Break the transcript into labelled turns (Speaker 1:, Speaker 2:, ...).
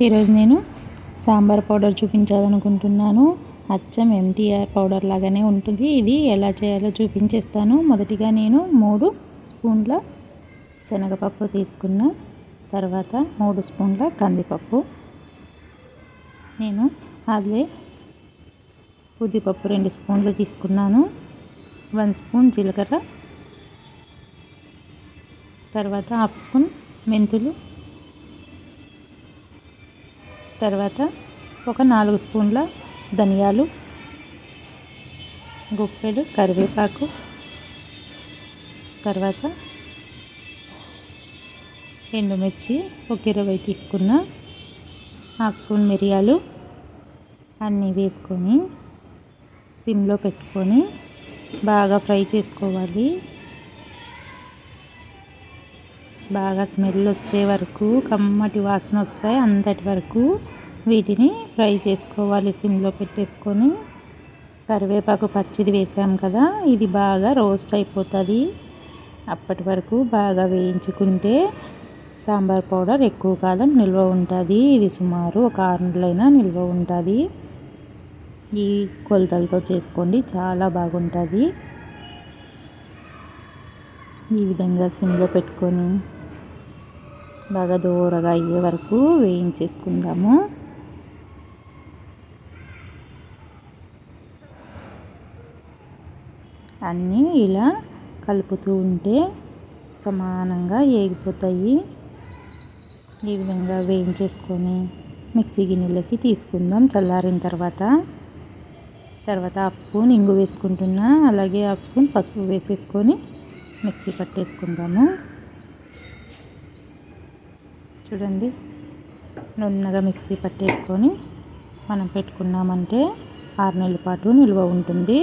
Speaker 1: ఈరోజు నేను సాంబార్ పౌడర్ చూపించాలనుకుంటున్నాను. అచ్చం ఎంటీఆర్ పౌడర్ లాగానే ఉంటుంది. ఇది ఎలా చేయాలో చూపించేస్తాను. మొదటిగా నేను 3 స్పూన్ల శనగపప్పు తీసుకున్న, తర్వాత 3 స్పూన్ల కందిపప్పు, నేను అదే ఉద్దిపప్పు 2 స్పూన్లు తీసుకున్నాను, 1 స్పూన్ జీలకర్ర, తర్వాత 1/2 స్పూన్ మెంతులు, తర్వాత ఒక 4 స్పూన్ల ధనియాలు, గుప్పెడు కరివేపాకు, తర్వాత ఎండుమిర్చి ఒక 20 తీసుకున్న, 1/2 స్పూన్ మిరియాలు అన్నీ వేసుకొని సిమ్లో పెట్టుకొని బాగా ఫ్రై చేసుకోవాలి. బాగా స్మెల్ వచ్చే వరకు, కమ్మటి వాసన వస్తాయి అంతటి వరకు వీటిని ఫ్రై చేసుకోవాలి సిమ్లో పెట్టేసుకొని. కరివేపాకు పచ్చిది వేసాం కదా, ఇది బాగా రోస్ట్ అయిపోతుంది. అప్పటి వరకు బాగా వేయించుకుంటే సాంబార్ పౌడర్ ఎక్కువ కాలం నిల్వ ఉంటుంది. ఇది సుమారు ఒక 6 నెలలైనా నిల్వ ఉంటుంది. ఈ కొలతలతో చేసుకోండి, చాలా బాగుంటుంది. ఈ విధంగా సిమ్లో పెట్టుకొని బాగా దూరగా అయ్యే వరకు వేయించేసుకుందాము. అన్నీ ఇలా కలుపుతూ ఉంటే సమానంగా ఏగిపోతాయి. ఈ విధంగా వేయించేసుకొని మిక్సీ గిన్నెలోకి తీసుకుందాం. చల్లారిన తర్వాత 1/2 స్పూన్ ఇంగు వేసుకుంటున్నా, అలాగే 1/2 స్పూన్ పసుపు వేసేసుకొని మిక్సీ పట్టేసుకుందాము. చూడండి, నున్నగా మిక్సీ పట్టేసుకొని మనం పెట్టుకున్నామంటే 6 నెలల పాటు నిల్వ ఉంటుంది.